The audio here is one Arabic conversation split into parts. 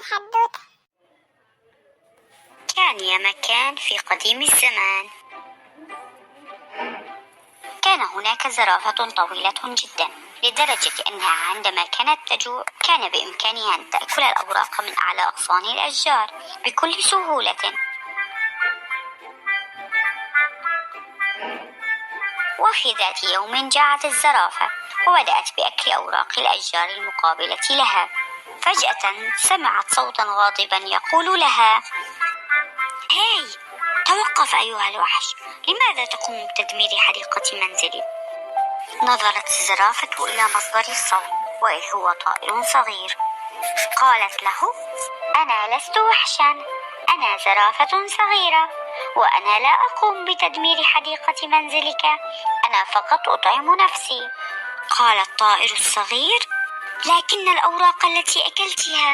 الحدوتة. كان يا مكان في قديم الزمان، كان هناك زرافة طويلة جدا، لدرجة أنها عندما كانت تجوع كان بإمكانها أن تأكل الأوراق من أعلى أغصان الأشجار بكل سهولة. وفي ذات يوم جاعت الزرافة وبدأت بأكل أوراق الأشجار المقابلة لها. فجأة سمعت صوتا غاضبا يقول لها: هاي، توقف أيها الوحش، لماذا تقوم بتدمير حديقة منزلي؟ نظرت الزرافة إلى مصدر الصوت، وإذ هو طائر صغير. قالت له: أنا لست وحشا، أنا زرافة صغيرة، وأنا لا أقوم بتدمير حديقة منزلك، أنا فقط أطعم نفسي. قال الطائر الصغير: لكن الأوراق التي أكلتها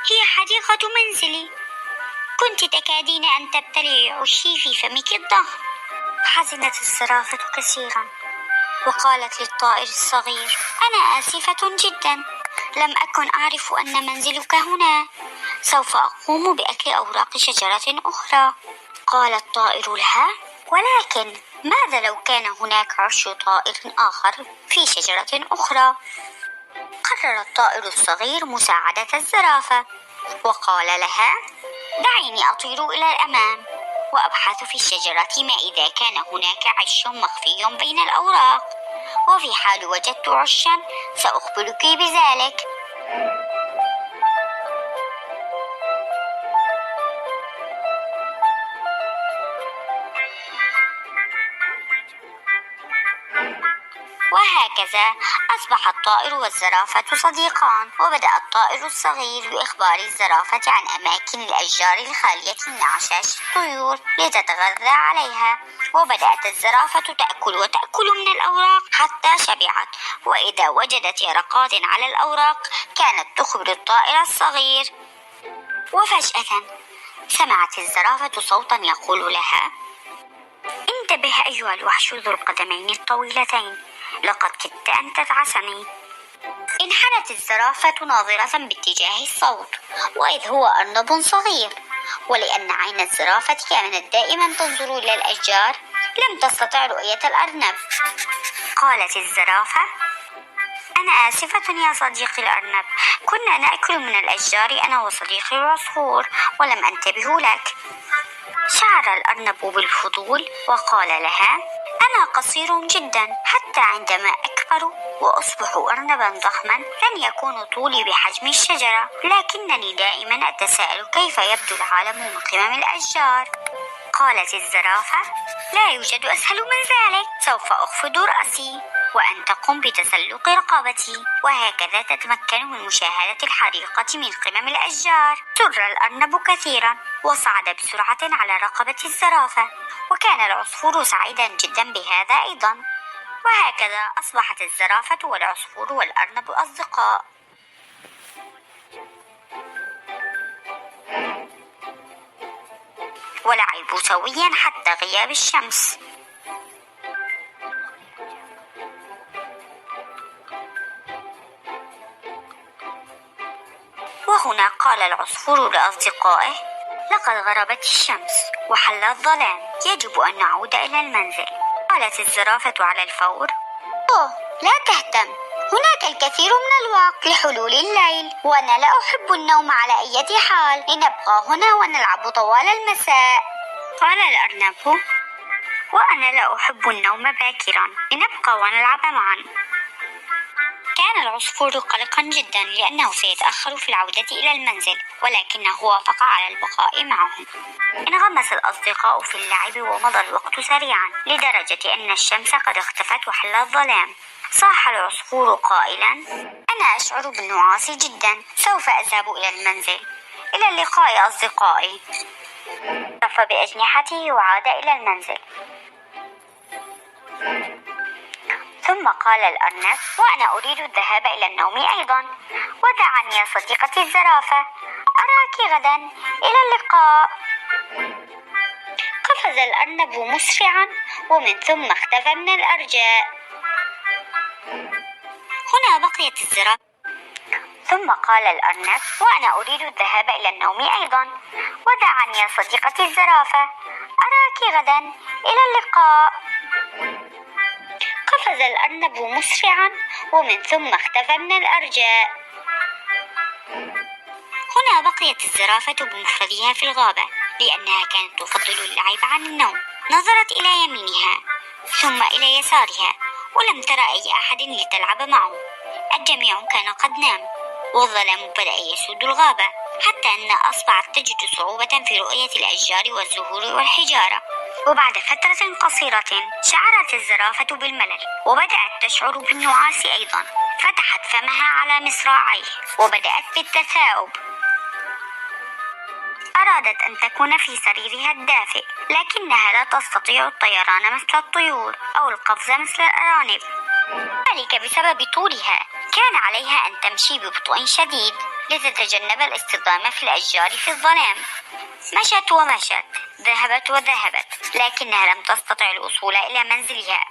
هي حديقة منزلي، كنت تكادين أن تبتلعي عشي في فمك الضخم. حزنت الزرافة كثيرا وقالت للطائر الصغير: أنا آسفة جدا، لم أكن أعرف أن منزلك هنا، سوف أقوم بأكل أوراق شجرة أخرى. قال الطائر لها: ولكن ماذا لو كان هناك عش طائر آخر في شجرة أخرى؟ قرر الطائر الصغير مساعدة الزرافة وقال لها: دعيني أطير إلى الأمام وأبحث في الشجرة ما إذا كان هناك عش مخفي بين الأوراق، وفي حال وجدت عشا سأخبرك بذلك. وهكذا أصبح الطائر والزرافة صديقان، وبدأ الطائر الصغير بإخبار الزرافة عن أماكن الأشجار الخالية من أعشاش الطيور لتتغذى عليها، وبدأت الزرافة تأكل وتأكل من الأوراق حتى شبعت، وإذا وجدت يرقات على الأوراق كانت تخبر الطائر الصغير. وفجأة سمعت الزرافة صوتا يقول لها: انتبه أيها الوحش ذو القدمين الطويلتين، لقد كدت أن تدعسني. انحنت الزرافة ناظرة باتجاه الصوت، وإذ هو أرنب صغير، ولأن عين الزرافة كانت دائما تنظر إلى الأشجار لم تستطع رؤية الأرنب. قالت الزرافة: أنا آسفة يا صديقي الأرنب، كنا نأكل من الأشجار أنا وصديقي العصفور ولم أنتبه لك. شعر الأرنب بالفضول وقال لها: أنا قصير جدا، حتى عندما أكبر وأصبح أرنبا ضخما لن يكون طولي بحجم الشجرة، لكنني دائما أتساءل كيف يبدو العالم من قمم الأشجار. قالت الزرافة: لا يوجد أسهل من ذلك، سوف أخفض رأسي وأن تقوم بتسلق رقبتي، وهكذا تتمكن من مشاهدة الحديقة من قمم الأشجار. سر الأرنب كثيرا وصعد بسرعة على رقبة الزرافة، وكان العصفور سعيدا جدا بهذا أيضا. وهكذا أصبحت الزرافة والعصفور والأرنب أصدقاء. ولعبوا سويا حتى غياب الشمس. وهنا قال العصفور لأصدقائه: لقد غربت الشمس وحل الظلام، يجب أن نعود إلى المنزل. قالت الزرافة على الفور: أوه، لا تهتم، هناك الكثير من الوقت لحلول الليل، وأنا لا أحب النوم على أي حال، لنبقى هنا ونلعب طوال المساء. قال الأرنب: وأنا لا أحب النوم باكرا، لنبقى ونلعب معا. كان العصفور قلقا جدا لأنه سيتأخر في العودة إلى المنزل، ولكنه وافق على البقاء معهم. انغمس الأصدقاء في اللعب ومضى الوقت سريعا، لدرجة أن الشمس قد اختفت وحل الظلام. صاح العصفور قائلا: أنا أشعر بالنعاس جدا، سوف أذهب إلى المنزل، إلى اللقاء أصدقائي. رف بأجنحته وعاد إلى المنزل. ثم قال الأرنب: وأنا أريد الذهاب إلى النوم أيضا، وداعا يا صديقتي الزرافة، أراك غدا، إلى اللقاء. قفز الأرنب مسرعا ومن ثم اختفى من الأرجاء. هنا بقيت الزرافة ثم قال الأرنب: وأنا أريد الذهاب إلى النوم أيضا. وداعا يا صديقتي الزرافة، أراك غدا، إلى اللقاء. قفز الأرنب مسرعا ومن ثم اختفى من الأرجاء. هنا بقيت الزرافة بمفردها في الغابة لأنها كانت تفضل اللعب عن النوم. نظرت إلى يمينها ثم إلى يسارها ولم ترى أي أحد لتلعب معه. الجميع كان قد نام والظلام بدأ يسود الغابة حتى أن أصبحت تجد صعوبة في رؤية الأشجار والزهور والحجارة. وبعد فترة قصيرة شعرت الزرافة بالملل وبدأت تشعر بالنعاس أيضا. فتحت فمها على مصراعيه وبدأت بالتثاؤب. أرادت أن تكون في سريرها الدافئ لكنها لا تستطيع الطيران مثل الطيور أو القفز مثل الأرانب، ذلك بسبب طولها. كان عليها أن تمشي ببطء شديد لتتجنب الاصطدام في الأشجار في الظلام. مشت ومشت، ذهبت وذهبت، لكنها لم تستطع الوصول إلى منزلها.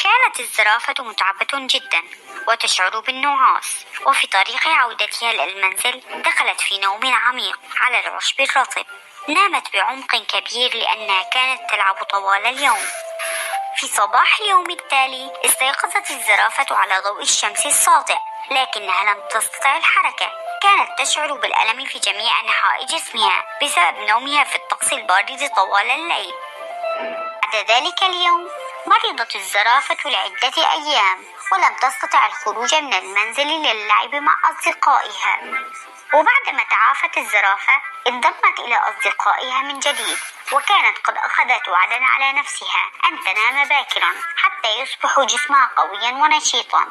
كانت الزرافة متعبة جدا وتشعر بالنعاس، وفي طريق عودتها إلى المنزل دخلت في نوم عميق على العشب الرطب. نامت بعمق كبير لأنها كانت تلعب طوال اليوم. في صباح اليوم التالي استيقظت الزرافة على ضوء الشمس الساطع لكنها لم تستطع الحركة. كانت تشعر بالألم في جميع أنحاء جسمها بسبب نومها في الطقس البارد طوال الليل. بعد ذلك اليوم مرضت الزرافة لعدة أيام ولم تستطع الخروج من المنزل للعب مع أصدقائها. وبعدما تعافت الزرافة انضمت إلى أصدقائها من جديد، وكانت قد أخذت وعدا على نفسها أن تنام باكرا حتى يصبح جسمها قويا ونشيطا.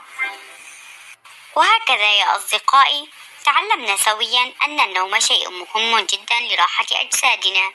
وهكذا يا أصدقائي تعلمنا سويا أن النوم شيء مهم جدا لراحة أجسادنا.